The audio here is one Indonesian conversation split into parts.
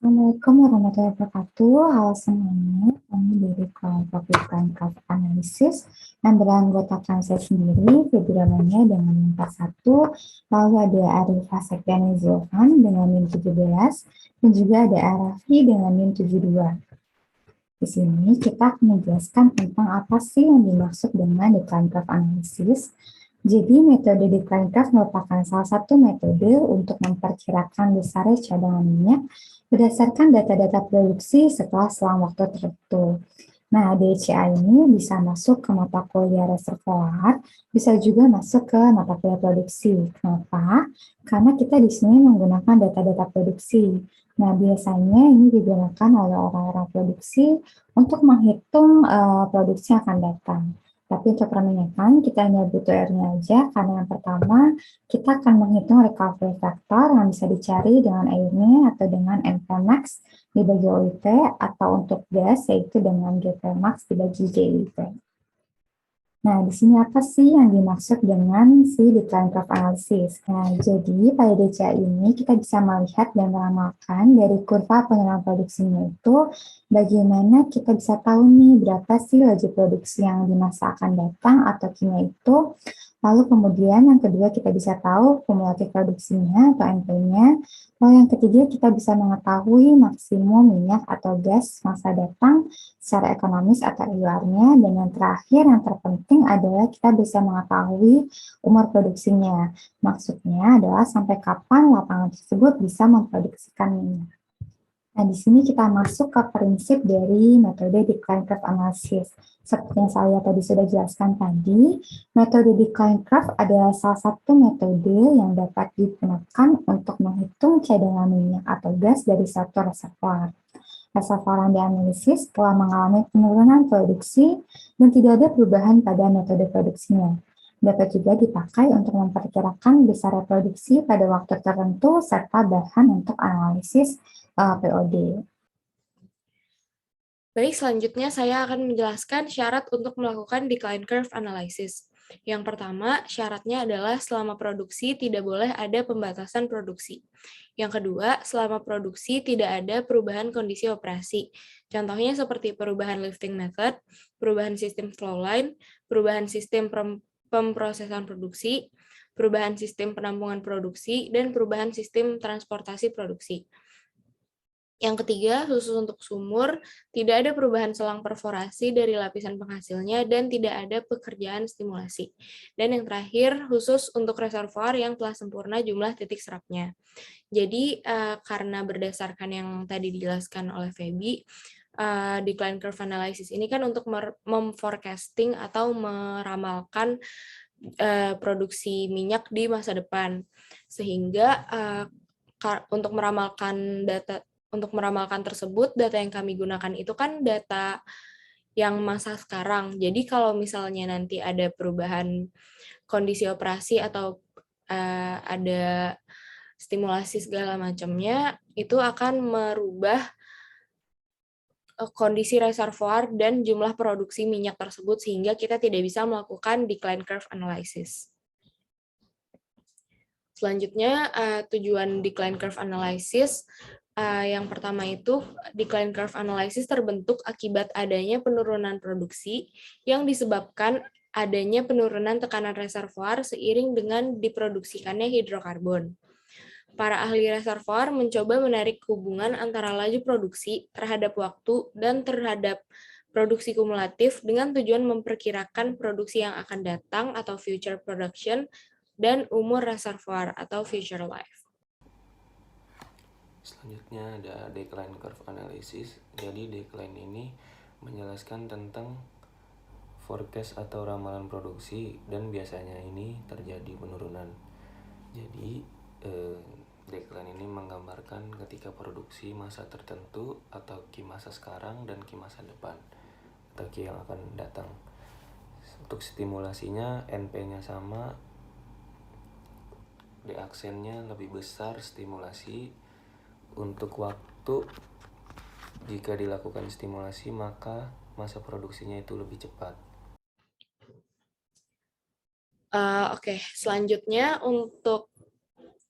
Assalamualaikum warahmatullahi wabarakatuh. Halo semuanya, kami dari kelompok Decline Curve Analysis yang beranggotakan saya sendiri, Febri Ramania dengan NIM 41, lalu ada Arifah Sektiani Zulfan dengan NIM 17, dan juga ada Arafi dengan NIM 72. Di sini kita akan menjelaskan tentang apa sih yang dimaksud dengan Decline Curve Analysis. Jadi metode Decline Curve merupakan salah satu metode untuk memperkirakan besarnya cadangan minyak berdasarkan data-data produksi setelah selang waktu tertentu. Nah, DCA ini bisa masuk ke mata kuliah reservoir, bisa juga masuk ke mata kuliah produksi. Kenapa? Karena kita di sini menggunakan data-data produksi. Nah, biasanya ini digunakan oleh orang-orang produksi untuk menghitung produksi yang akan datang. Tapi untuk peminyakan, kita hanya butuh R-nya aja, karena yang pertama, kita akan menghitung recovery factor yang bisa dicari dengan airnya atau dengan NPmax dibagi OIP, atau untuk gas, yaitu dengan GPmax dibagi GIP. Nah, di sini apa sih yang dimaksud dengan si decline curve analysis? Nah, jadi pada DCA ini kita bisa melihat dan meramalkan dari kurva penurunan produksinya itu bagaimana kita bisa tahu nih berapa sih laju produksi yang di masa akan datang atau kimia itu. Lalu kemudian yang kedua kita bisa tahu kumulatif produksinya atau NP-nya. Lalu yang ketiga kita bisa mengetahui maksimum minyak atau gas masa datang secara ekonomis atau IUR-nya. Dan yang terakhir yang terpenting adalah kita bisa mengetahui umur produksinya. Maksudnya adalah sampai kapan lapangan tersebut bisa memproduksikan minyak. Nah, di sini kita masuk ke prinsip dari metode decline curve analysis. Seperti yang saya tadi sudah jelaskan tadi, metode decline curve adalah salah satu metode yang dapat digunakan untuk menghitung cadangan minyak atau gas dari satu reservoir. Reservoir yang dianalisis telah mengalami penurunan produksi dan tidak ada perubahan pada metode produksinya. Dapat juga dipakai untuk memperkirakan besar produksi pada waktu tertentu serta bahan untuk analisis POD. Baik, selanjutnya saya akan menjelaskan syarat untuk melakukan decline curve analysis. Yang pertama, syaratnya adalah selama produksi tidak boleh ada pembatasan produksi. Yang kedua, selama produksi tidak ada perubahan kondisi operasi. Contohnya seperti perubahan lifting method, perubahan sistem flow line, perubahan sistem pemrosesan produksi, perubahan sistem penampungan produksi, dan perubahan sistem transportasi produksi. Yang ketiga, khusus untuk sumur, tidak ada perubahan selang perforasi dari lapisan penghasilnya dan tidak ada pekerjaan stimulasi. Dan yang terakhir, khusus untuk reservoir yang telah sempurna jumlah titik serapnya. Jadi, karena berdasarkan yang tadi dijelaskan oleh Feby, decline curve analysis ini kan untuk memforecasting atau meramalkan produksi minyak di masa depan. Sehingga untuk meramalkan tersebut, data yang kami gunakan itu kan data yang masa sekarang. Jadi kalau misalnya nanti ada perubahan kondisi operasi atau ada stimulasi segala macamnya, itu akan merubah kondisi reservoir dan jumlah produksi minyak tersebut sehingga kita tidak bisa melakukan decline curve analysis. Selanjutnya, tujuan decline curve analysis. Yang pertama itu, decline curve analysis terbentuk akibat adanya penurunan produksi yang disebabkan adanya penurunan tekanan reservoir seiring dengan diproduksikannya hidrokarbon. Para ahli reservoir mencoba menarik hubungan antara laju produksi terhadap waktu dan terhadap produksi kumulatif dengan tujuan memperkirakan produksi yang akan datang atau future production dan umur reservoir atau future life. Selanjutnya ada decline curve analysis. Jadi decline ini menjelaskan tentang forecast atau ramalan produksi dan biasanya ini terjadi penurunan. Jadi decline ini menggambarkan ketika produksi masa tertentu atau Q masa sekarang dan Q masa depan atau Q yang akan datang. Untuk stimulasinya NP-nya sama, D aksennya lebih besar stimulasi. Untuk waktu, jika dilakukan stimulasi maka masa produksinya itu lebih cepat. Oke, selanjutnya untuk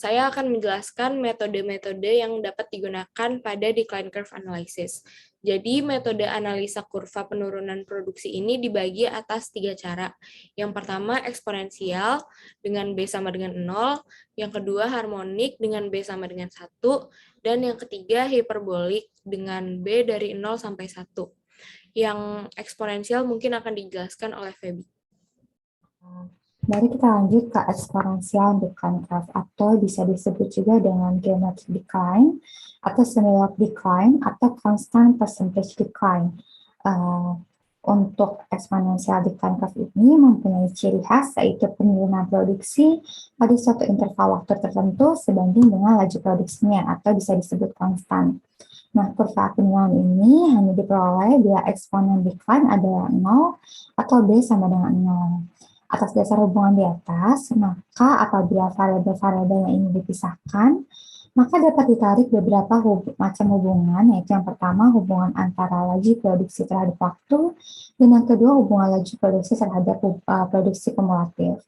saya akan menjelaskan metode-metode yang dapat digunakan pada decline curve analysis. Jadi, metode analisa kurva penurunan produksi ini dibagi atas 3 cara. Yang pertama, eksponensial dengan B sama dengan 0. Yang kedua, harmonik dengan B sama dengan 1. Dan yang ketiga, hiperbolik dengan B dari 0 sampai 1. Yang eksponensial mungkin akan dijelaskan oleh Feby. Mari kita lanjut ke exponential decline curve atau bisa disebut juga dengan geometric decline atau semi-log decline atau constant percentage decline. Untuk exponential decline curve ini mempunyai ciri khas yaitu penurunan produksi pada suatu interval waktu tertentu sebanding dengan laju produksinya atau bisa disebut konstan. Nah, kurva penurunan ini hanya diperoleh bila eksponen decline adalah 0 atau B sama dengan 0. Atas dasar hubungan di atas, maka apabila variabel-variabelnya ini dipisahkan, maka dapat ditarik beberapa macam hubungan, yaitu yang pertama hubungan antara laju produksi terhadap waktu, dan yang kedua hubungan laju produksi terhadap produksi kumulatif.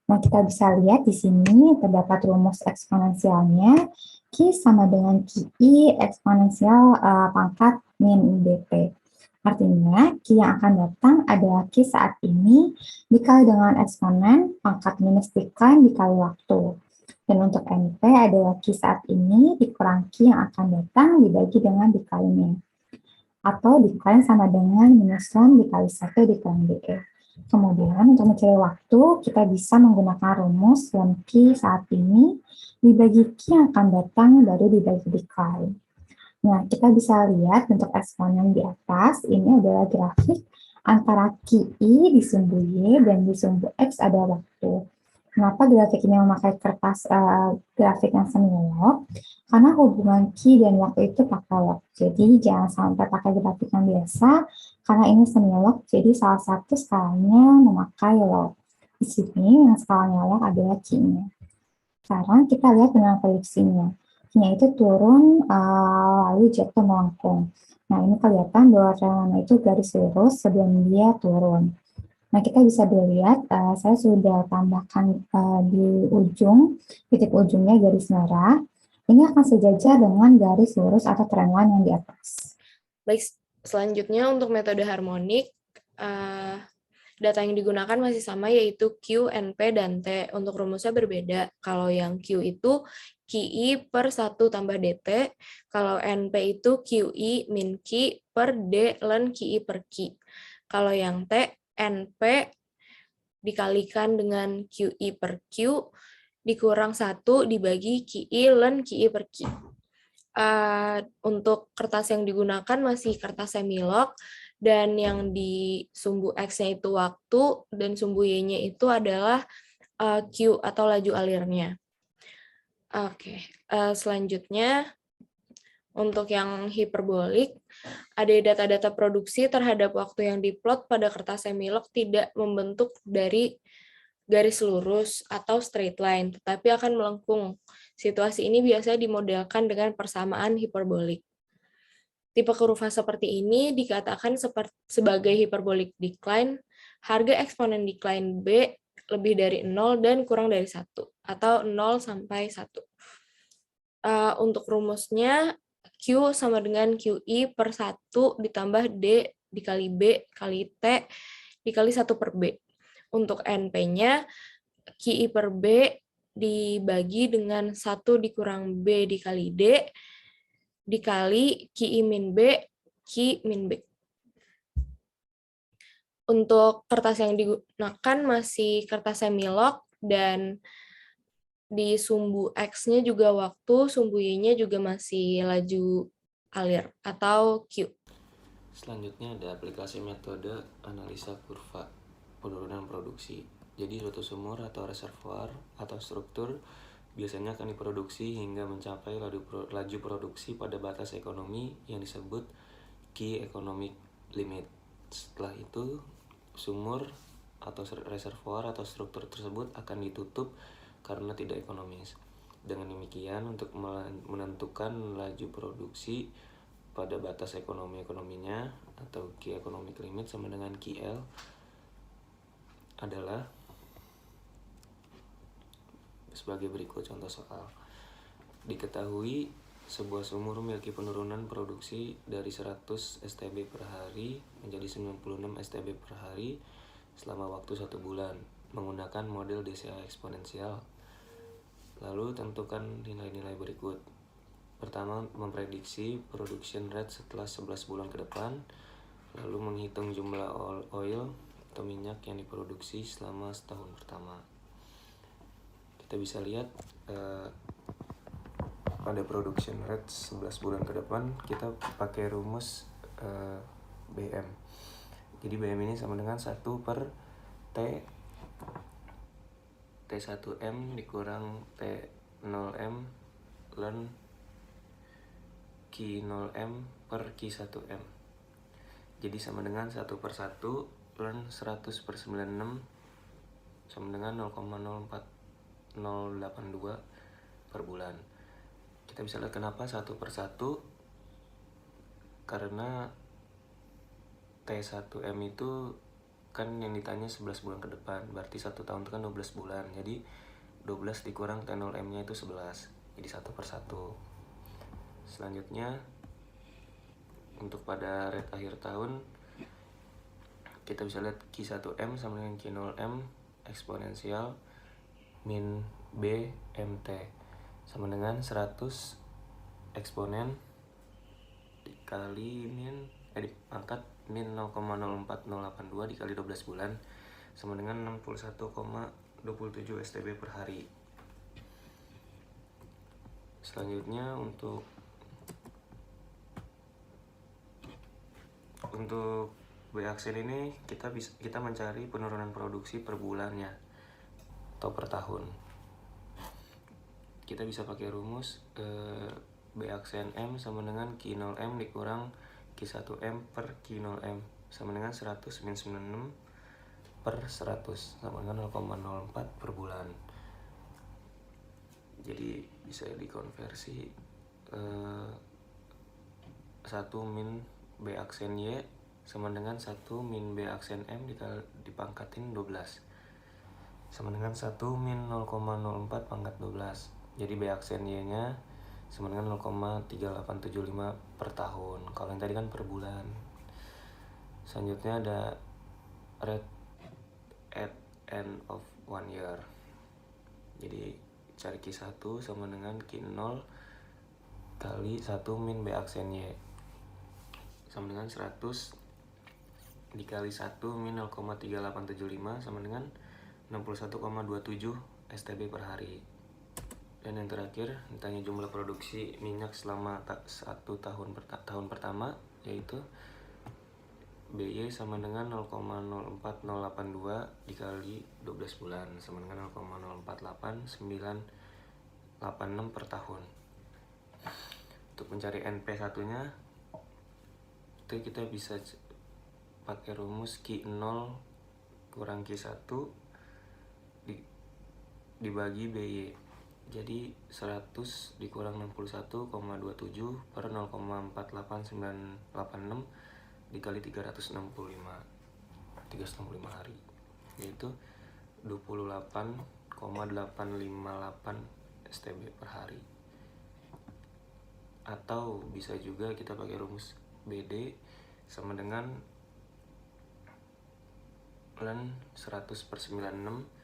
Nah, kita bisa lihat di sini terdapat rumus eksponensialnya, Q sama dengan QI eksponensial pangkat min BP. Artinya, Q yang akan datang adalah Q saat ini dikali dengan eksponen pangkat minus decline dikali waktu. Dan untuk NP adalah Q saat ini dikurang Q yang akan datang dibagi dengan dikalinya. Atau decline sama dengan minus 1 dikali 1 dikurang DE. Kemudian untuk mencari waktu, kita bisa menggunakan rumus Q saat ini dibagi Q yang akan datang baru dibagi decline. Nah, kita bisa lihat bentuk eksponen di atas, ini adalah grafik antara QI di sumbu Y dan di sumbu X ada waktu. Kenapa grafik ini memakai kertas grafik yang semi-log? Karena hubungan Q dan waktu itu pakai log. Jadi, jangan sampai pakai grafik yang biasa, karena ini semi-log, jadi salah satu skalanya memakai log. Di sini, yang skalanya log adalah Q-nya. Sekarang kita lihat dengan prediksinya. Q-nya itu turun, lalu jatuh melengkung. Nah, ini kelihatan bahwa trennya itu garis lurus sebelum dia turun. Nah, kita bisa dilihat, saya sudah tambahkan di ujung, titik ujungnya garis merah. Ini akan sejajar dengan garis lurus atau trendline yang di atas. Baik, selanjutnya untuk metode harmonik, data yang digunakan masih sama yaitu Q, NP, dan T. Untuk rumusnya berbeda. Kalau yang Q itu QI per 1 tambah DT, kalau NP itu QI min Q per D ln QI per Q. Kalau yang T, NP dikalikan dengan QI per Q dikurang 1 dibagi QI ln QI per Q. Untuk kertas yang digunakan masih kertas semilog, dan yang di sumbu X-nya itu waktu, dan sumbu Y-nya itu adalah Q atau laju alirnya. Oke, selanjutnya untuk yang hiperbolik, ada data-data produksi terhadap waktu yang diplot pada kertas semilog tidak membentuk dari garis lurus atau straight line, tetapi akan melengkung. Situasi ini biasanya dimodelkan dengan persamaan hiperbolik. Tipe kurva seperti ini dikatakan sebagai hyperbolic decline, harga eksponen decline B lebih dari 0 dan kurang dari 1, atau 0 sampai 1. Untuk rumusnya, Q sama dengan QI per 1 ditambah D dikali B kali T dikali 1 per B. Untuk NP-nya, QI per B dibagi dengan 1 dikurang B dikali D dikali QI min B, Q min B. Untuk kertas yang digunakan masih kertas semilog, dan di sumbu X-nya juga waktu, sumbu Y-nya juga masih laju alir atau Q. Selanjutnya ada aplikasi metode analisa kurva penurunan produksi. Jadi suatu sumur atau reservoir atau struktur biasanya akan diproduksi hingga mencapai laju produksi pada batas ekonomi yang disebut key economic limit. Setelah itu, sumur atau reservoir atau struktur tersebut akan ditutup karena tidak ekonomis. Dengan demikian, untuk menentukan laju produksi pada batas ekonominya atau key economic limit sama dengan KL adalah sebagai berikut contoh soal. Diketahui sebuah sumur memiliki penurunan produksi dari 100 STB per hari menjadi 96 STB per hari selama waktu 1 bulan menggunakan model DCA eksponensial. Lalu tentukan nilai-nilai berikut. Pertama, memprediksi production rate setelah 11 bulan ke depan, lalu menghitung jumlah oil atau minyak yang diproduksi selama setahun pertama. Kita bisa lihat pada production rate 11 bulan ke depan kita pakai rumus BM. Jadi BM ini sama dengan 1 per T1M dikurang T0M ln Q0M per Q1M. Jadi sama dengan 1 per 1 ln 100 per 96 sama dengan 0,04082 per bulan. Kita bisa lihat kenapa 1 per 1, karena T1M itu kan yang ditanya 11 bulan ke depan, berarti 1 tahun itu kan 12 bulan, jadi 12 dikurang T0M nya itu 11, jadi 1 per 1. Selanjutnya untuk pada rate akhir tahun kita bisa lihat Q1M sama dengan Q0M eksponensial min B MT sama dengan 100 eksponen dikali dipangkat min 0,04082 dikali 12 bulan sama dengan 61,27 STB per hari. Selanjutnya untuk B-aksen ini kita mencari penurunan produksi per bulannya atau per tahun. Kita bisa pakai rumus B-aksen M sama dengan Q0M dikurang Q1M per Q0M sama dengan 100 min 96 per 100 sama dengan 0,04 per bulan. Jadi bisa dikonversi 1 min B aksen Y sama dengan 1 min B aksen M dipangkatin 12 sama dengan 1 min 0,04 pangkat 12. Jadi B aksen Y nya sama dengan 0,3875 per tahun. Kalau yang tadi kan per bulan. Selanjutnya ada rate at end of 1 year. Jadi cari Q1 sama dengan Q0 kali 1 min B aksen Y sama dengan 100 dikali 1 min 0,3875 sama dengan 61,27 STB per hari. Dan yang terakhir ditanya jumlah produksi minyak selama 1 tahun pertama, yaitu BY sama dengan 0,04082 dikali 12 bulan sama dengan 0,048986 per tahun. Untuk mencari NP1 nya itu kita bisa pakai rumus Q0 kurang Q1 dibagi BY. Jadi 100 dikurang 61,27 per 0,48986 dikali 365 hari, yaitu 28,858 STB per hari. Atau bisa juga kita pakai rumus BD sama dengan ln 100 per 96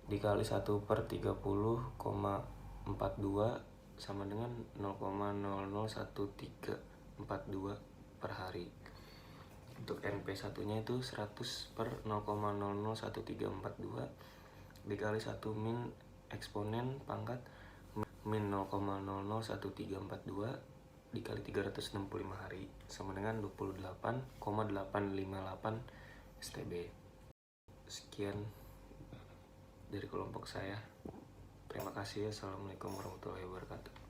dikali 1 per 30,42 sama dengan 0,001342 per hari. Untuk NP1 nya itu 100 per 0,001342 dikali 1 min eksponen pangkat min 0,001342 dikali 365 hari sama dengan 28,858 STB. Sekian dari kelompok saya. Terima kasih. Assalamualaikum warahmatullahi wabarakatuh.